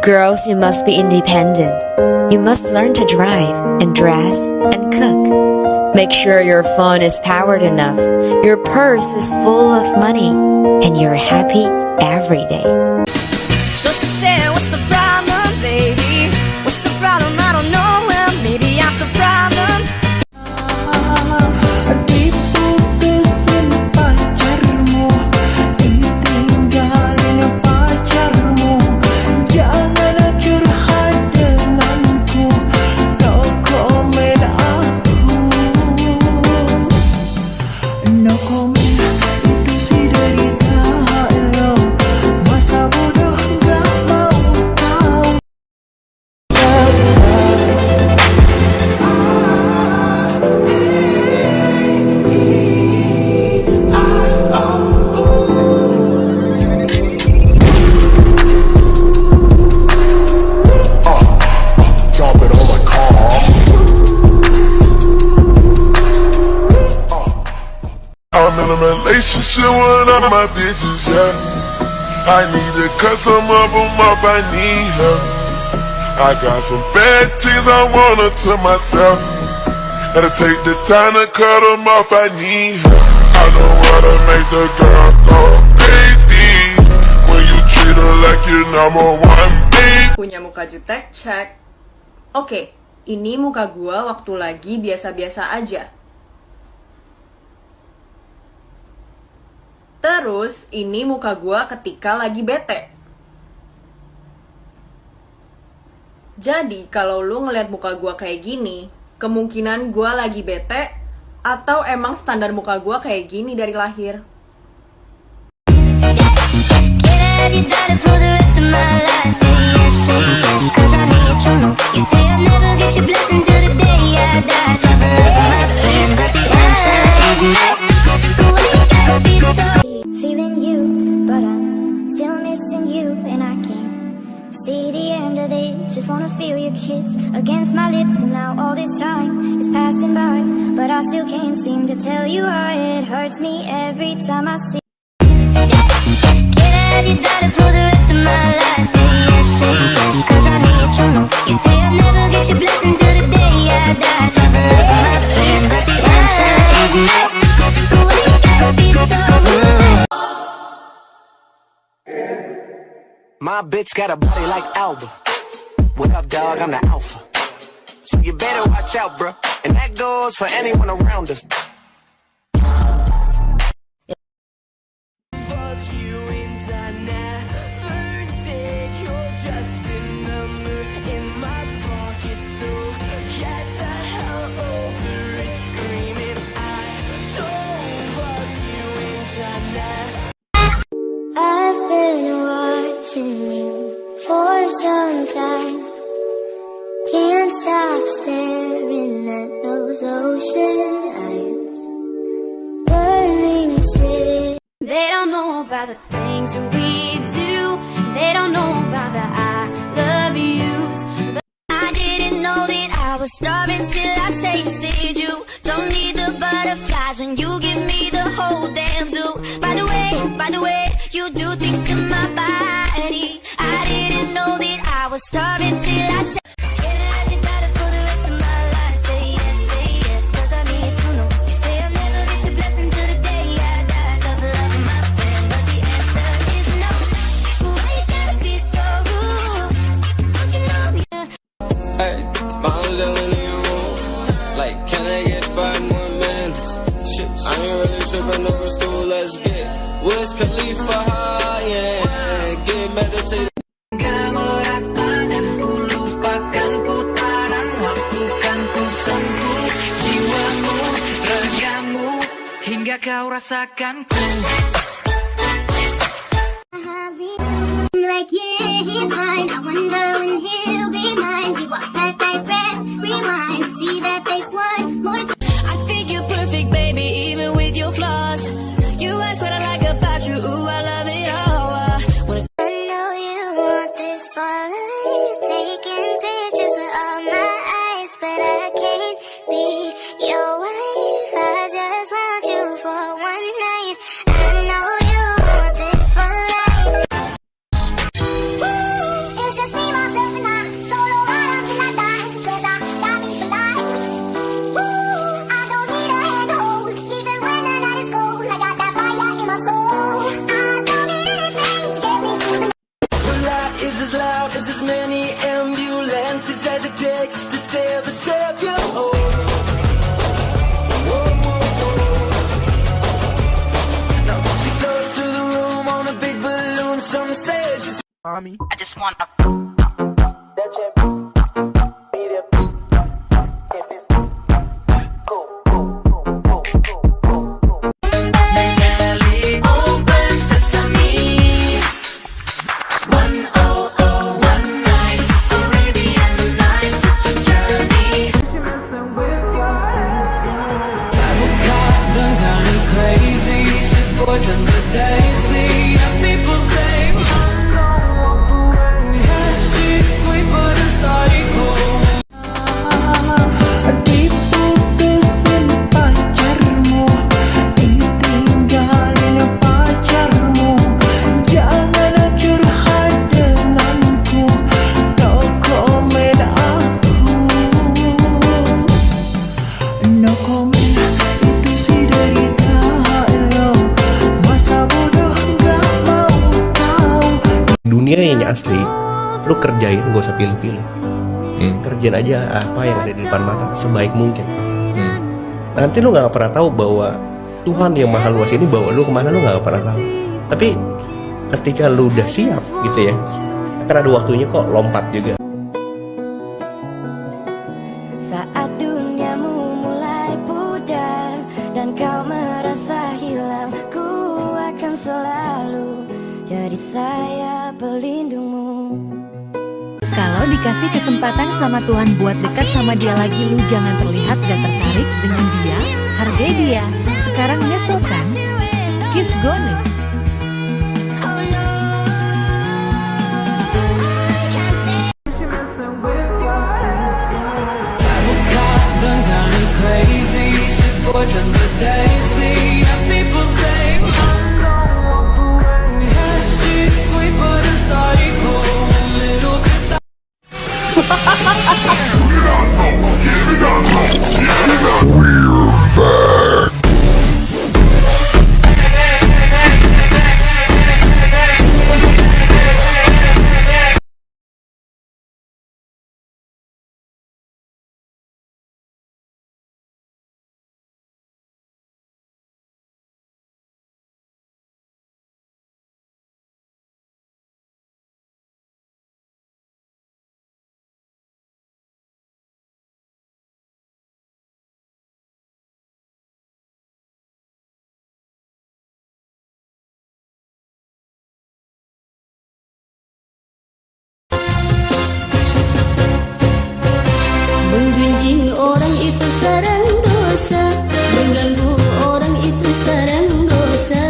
Girls, you must be independent. You must learn to drive and dress and cook. Make sure your phone is powered enough, your purse is full of money, and you're happy every day. So she said, what's the problem, baby? What's the problem? I don't know. Well, maybe I'm the problem. I'm in a relationship with all my bitches, yeah. I need to cut some of them off, I need her. I got some bad things I want her to myself. Gotta take the time to cut them off, I need her. I know how to make the girl go crazy when you treat her like your number one babe. Punya muka jutek, cek. Oke, ini muka gua waktu lagi biasa-biasa aja. Terus, ini muka gua ketika lagi bete. Jadi, kalau lu ngeliat muka gua kayak gini, kemungkinan gua lagi bete, atau emang standar muka gua kayak gini dari lahir. Feeling used, but I'm still missing you, and I can't see the end of this. Just wanna feel your kiss against my lips, and now all this time is passing by, but I still can't seem to tell you why. It hurts me every time I see. Can I be better for the rest of my life? Say yes, 'cause I need to know. You say I'll never get your blessing till the day I die. Tough love, my friend, but the answer is no. Would it ever be so good? My bitch got a body like Alba. What up, dog? I'm the alpha. So you better watch out, bro. And that goes for anyone around us. I've been watching you for some time. Can't stop staring at those ocean eyes. Burning city. They don't know about the things that we do. They don't know about the I love yous. But I didn't know that I was starving till I tasted you. Don't need the butterflies when you give me the whole damn zoo. By the way, you do things to my body. I didn't know that I was starving till I tasted. Hey, mom's yelling in your room. Like, can I get 5 more minutes? Shit, I ain't really tripping over school, let's get Wiz Khalifa high, yeah. Get meditated. Kamu ratakan ku lupakan putaran waktu kan ku sentuh jiwamu, ragamu hingga kau rasakan ku. Like, yeah, he's mine. I wonder when he'll be mine. We walk past, I press, rewind. See that face one more time. I think you're perfect, baby, even with your flaws. You ask what I like about you, ooh, I love it all. I know you want this for life. Taking pictures with all my eyes, but I can't be your wife. I just want you for one night. I know you want this for life. I just wanna. Dunia yang asli, lu kerjain, gak usah pilih-pilih. Kerjain aja apa yang ada di depan mata sebaik mungkin. Nanti lu gak pernah tahu bahwa Tuhan yang maha luas ini bawa lu kemana, lu gak pernah tahu. Tapi ketika lu udah siap gitu ya, kan ada waktunya kok lompat juga. Saat duniamu mulai pudar dan kau merasa hilang, ku akan selalu jadi saya pelindungmu. Kalau dikasih kesempatan sama Tuhan buat dekat sama dia lagi, lu jangan terlihat gak tertarik dengan dia. Hargai dia. Sekarang nyesel kan? Kiss gone. Menggunjing orang itu sarang dosa, mengganggu orang itu sarang dosa,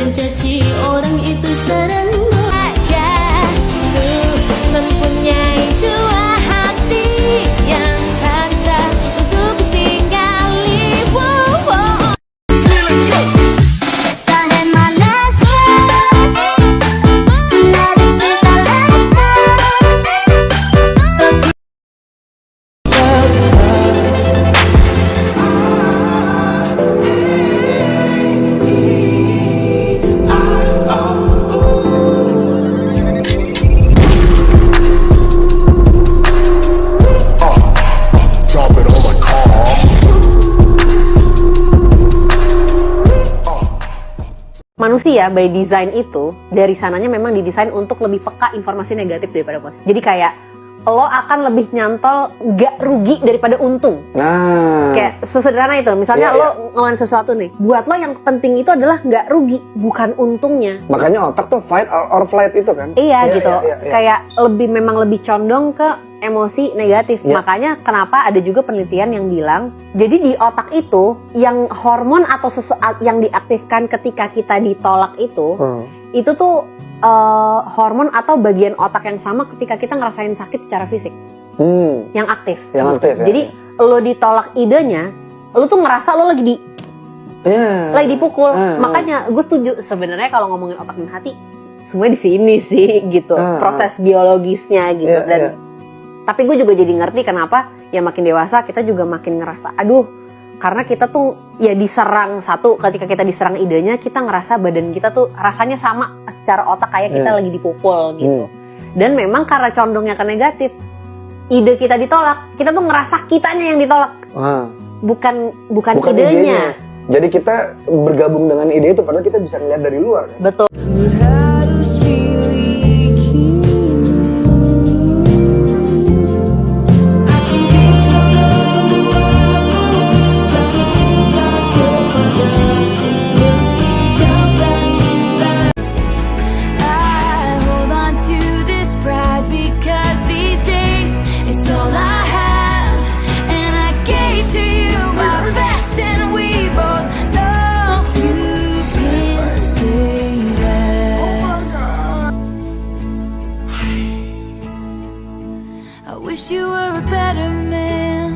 mencaci orang itu sarang dosa. Ku mempunyai dua hati yang tak bisa untuk tinggali. Manusia by design itu dari sananya memang didesain untuk lebih peka informasi negatif daripada positif. Jadi kayak lo akan lebih nyantol gak rugi daripada untung. Nah, kayak sesederhana itu. Misalnya lo ngelakuin sesuatu nih, buat lo yang penting itu adalah gak rugi, bukan untungnya. Makanya otak tuh fight or flight itu kan. Iya gitu. Kayak memang lebih condong ke emosi negatif. Makanya kenapa ada juga penelitian yang bilang, jadi di otak itu yang hormon atau yang diaktifkan ketika kita ditolak itu tuh hormon atau bagian otak yang sama ketika kita ngerasain sakit secara fisik. Yang aktif. Yang aktif. Jadi lo ditolak idenya, lo tuh ngerasa lo lagi lagi dipukul. Makanya gue setuju sebenarnya kalau ngomongin otak dan hati, semuanya di sini sih gitu. Proses biologisnya gitu tapi gue juga jadi ngerti kenapa ya makin dewasa kita juga makin ngerasa aduh, karena kita tuh ya diserang ketika kita diserang idenya, kita ngerasa badan kita tuh rasanya sama secara otak kayak kita lagi dipukul gitu. Dan memang karena condongnya ke negatif, ide kita ditolak, kita tuh ngerasa kitanya yang ditolak. Bukan idenya. Jadi kita bergabung dengan ide itu padahal kita bisa ngeliat dari luar. Betul. Ku harus miliki wish you were a better man.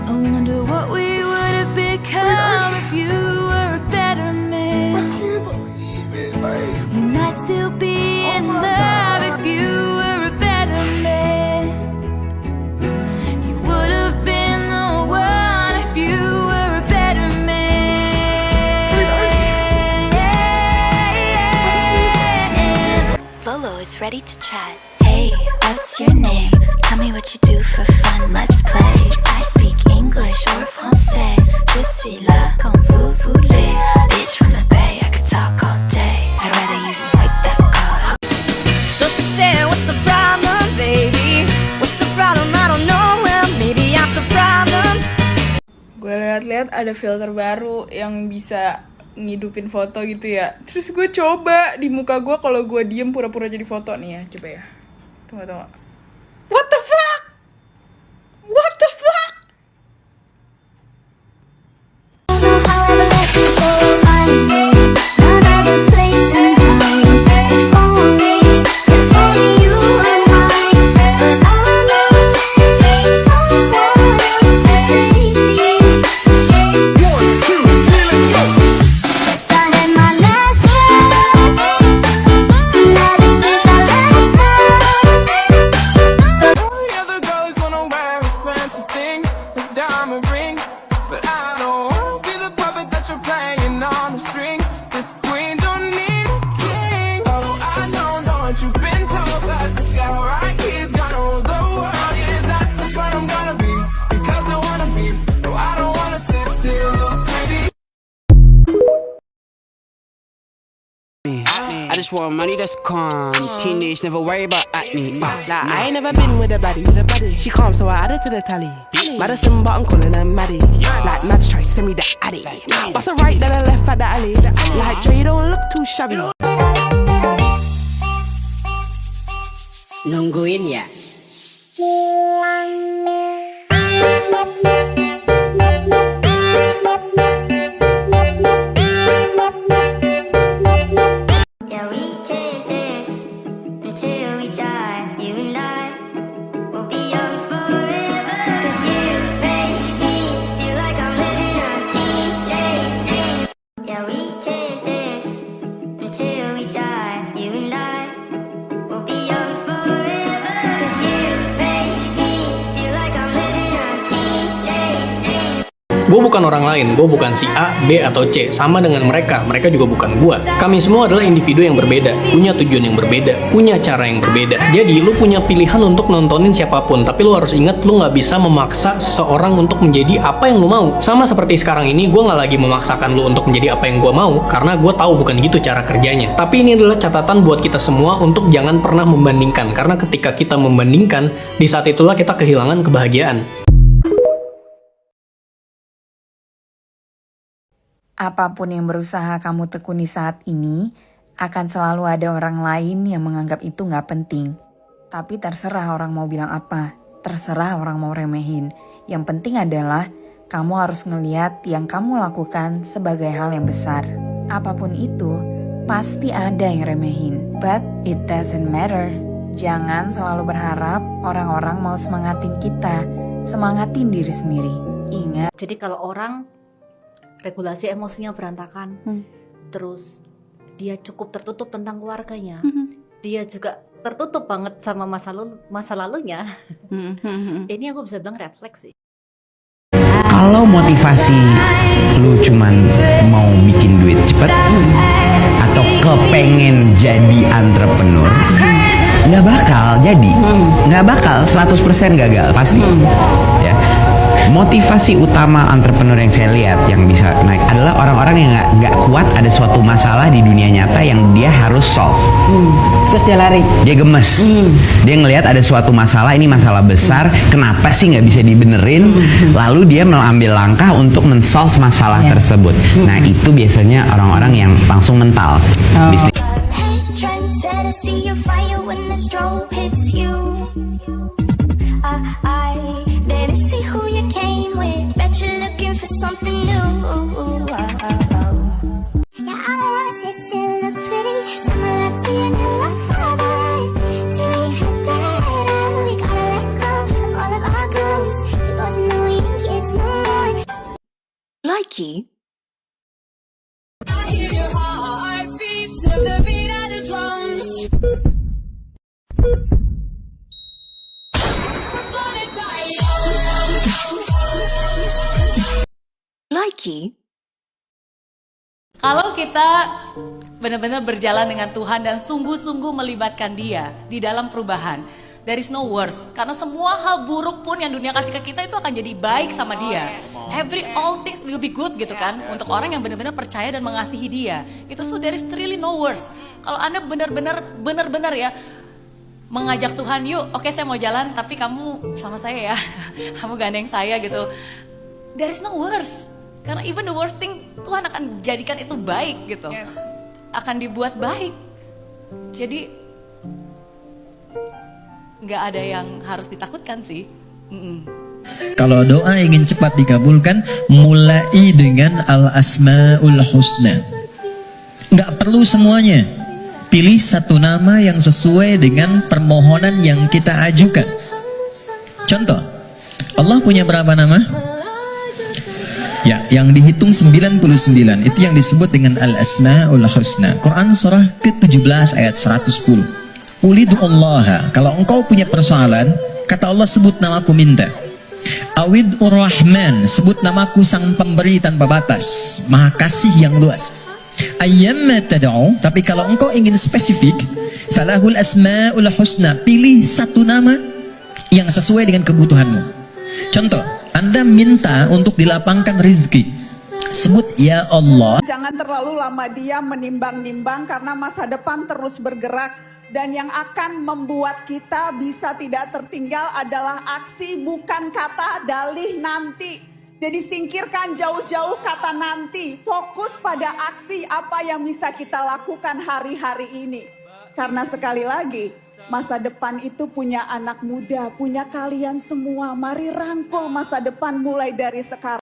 I wonder what we would have become if you were a better man. We might still be in love if you were a better man. You would have been the one if you were a better man. Lolo is ready to chat. Hey, what's your name? Tell me what you do for fun, let's play. I speak English or français. Je suis là quand vous voulez. Bitch from the bay, I could talk all day. I'd rather you swipe that card. So she said, what's the problem, baby? What's the problem? I don't know, well, maybe I'm the problem. Gue lihat-lihat ada filter baru yang bisa ngidupin foto gitu ya. Terus gue coba di muka gue kalau gue diem pura-pura jadi foto nih ya. Coba ya. Tunggu. What the fuck? What the fuck? I just want money that's calm. Teenage, never worry about acne. Nah, I ain't never been with a baddie. She calm, so I add it to the tally. Madison, but I'm calling her Maddie. Like Mads try send me the addy. Bust a right, then a left at the alley. Like Dre, don't look too shabby. Nungguin ya. Gue bukan orang lain, gue bukan si A, B, atau C. Sama dengan mereka, mereka juga bukan gue. Kami semua adalah individu yang berbeda, punya tujuan yang berbeda, punya cara yang berbeda. Jadi, lu punya pilihan untuk nontonin siapapun, tapi lu harus ingat, lu nggak bisa memaksa seseorang untuk menjadi apa yang lu mau. Sama seperti sekarang ini, gue nggak lagi memaksakan lu untuk menjadi apa yang gue mau, karena gue tahu bukan gitu cara kerjanya. Tapi ini adalah catatan buat kita semua untuk jangan pernah membandingkan, karena ketika kita membandingkan, di saat itulah kita kehilangan kebahagiaan. Apapun yang berusaha kamu tekuni saat ini, akan selalu ada orang lain yang menganggap itu nggak penting. Tapi terserah orang mau bilang apa, terserah orang mau remehin. Yang penting adalah kamu harus ngeliat yang kamu lakukan sebagai hal yang besar. Apapun itu, pasti ada yang remehin. But it doesn't matter. Jangan selalu berharap orang-orang mau semangatin kita. Semangatin diri sendiri. Ingat. Jadi kalau orang regulasi emosinya berantakan, terus dia cukup tertutup tentang keluarganya, dia juga tertutup banget sama masa lalunya. Ini aku bisa bilang refleks sih. Kalau motivasi lu cuman mau bikin duit cepet atau kepengen jadi entrepreneur, nggak bakal jadi, nggak bakal 100% gagal pasti. Ya. Motivasi utama entrepreneur yang saya lihat yang bisa naik adalah orang-orang yang nggak kuat ada suatu masalah di dunia nyata yang dia harus solve. Terus dia lari. Dia gemes. Dia ngelihat ada suatu masalah, ini masalah besar. Kenapa sih nggak bisa dibenerin? Lalu dia mengambil langkah untuk men-solve masalah tersebut. Nah itu biasanya orang-orang yang langsung mental. Bisnis. You're looking for something new. Yeah, I don't wanna sit still, look pretty. Summer love to you, new life. To make it better, we gotta Likey. Likey. Kalau kita benar-benar berjalan dengan Tuhan dan sungguh-sungguh melibatkan Dia di dalam perubahan, there is no worse. Karena semua hal buruk pun yang dunia kasih ke kita itu akan jadi baik sama Dia. All things will be good gitu kan. Untuk orang yang benar-benar percaya dan mengasihi Dia. Gitu, so there is really no worse. Kalau Anda benar-benar ya mengajak Tuhan, yuk, oke saya mau jalan, tapi kamu sama saya ya, kamu gandeng saya gitu. There is no worse. Karena even the worst thing, Tuhan akan jadikan itu baik gitu. Akan dibuat baik. Jadi nggak ada yang harus ditakutkan sih. Kalau doa ingin cepat dikabulkan, mulai dengan Al-Asma'ul Husna. Nggak perlu semuanya. Pilih satu nama yang sesuai dengan permohonan yang kita ajukan. Contoh, Allah punya berapa nama? Ya, yang dihitung 99, itu yang disebut dengan Al-Asma'ul Husna. Quran surah ke-17 ayat 110. Ulidu'allaha, kalau engkau punya persoalan, kata Allah sebut namaku minta. Awid'ur Rahman, sebut namaku sang pemberi tanpa batas, maha kasih yang luas. Ayyamma tad'u, tapi kalau engkau ingin spesifik, falahul asma'ul husna, pilih satu nama yang sesuai dengan kebutuhanmu. Contoh, Anda minta untuk dilapangkan rezeki, sebut ya Allah. Jangan terlalu lama diam menimbang-nimbang, karena masa depan terus bergerak. Dan yang akan membuat kita bisa tidak tertinggal adalah aksi, bukan kata dalih nanti. Jadi singkirkan jauh-jauh kata nanti. Fokus pada aksi apa yang bisa kita lakukan hari-hari ini. Karena sekali lagi, masa depan itu punya anak muda, punya kalian semua. Mari rangkul masa depan mulai dari sekarang.